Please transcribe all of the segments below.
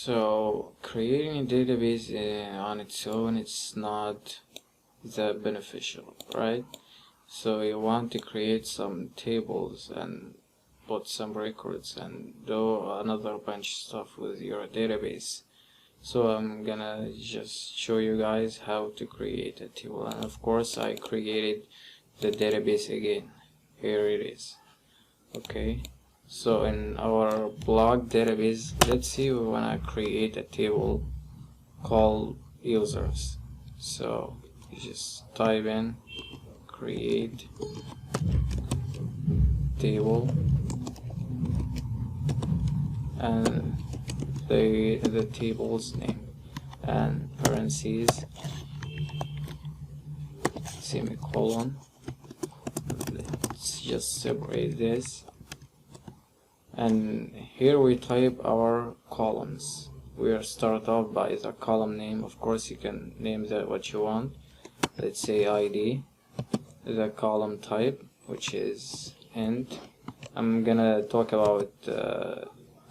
So creating a database on its own, it's not that beneficial, right? So you want to create some tables and put some records and do another bunch of stuff with your database. So I'm gonna just show you guys how to create a table, and of course I created the database again. Here it is. Okay, so in our blog database, let's see, we wanna create a table called users. So you just type in create table and the table's name and parentheses, semicolon. Let's just separate this, and here we type our columns. We are start off by the column name. Of course you can name that what you want. Let's say ID. The column type, which is int. I'm gonna talk about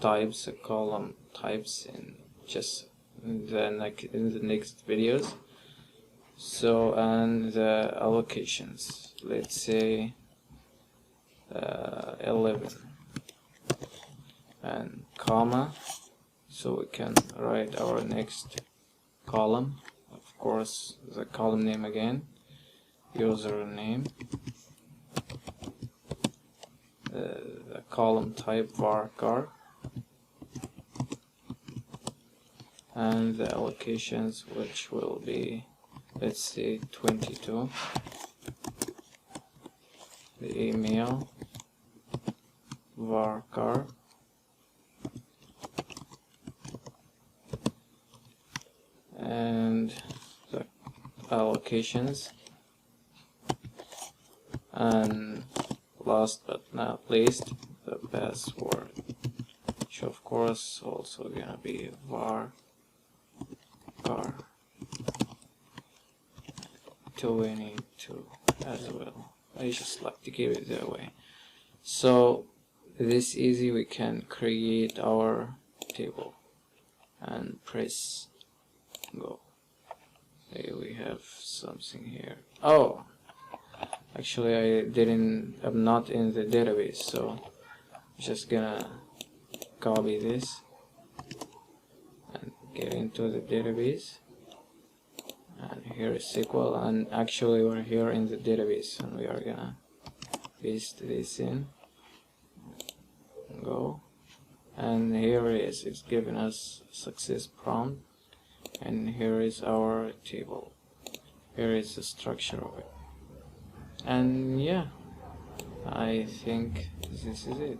types, column types, in just in the next videos. So, and the allocations, let's say 11, and comma, so we can write our next column. Of course, the column name again, username, the column type varchar, and the allocations, which will be, let's say 22, the email varchar, and the allocations, and last but not least the password, which of course also gonna be varchar 22 as well. I just like to give it that way. So this easy, we can create our table and press go. Here we have something here. Oh, actually I'm not in the database, so I'm just gonna copy this and get into the database, and here is SQL, and actually we're here in the database, and we are gonna paste this in, go, and here it is. It's giving us success prompt, and here is our table. Here is the structure of it, and yeah, I think this is it.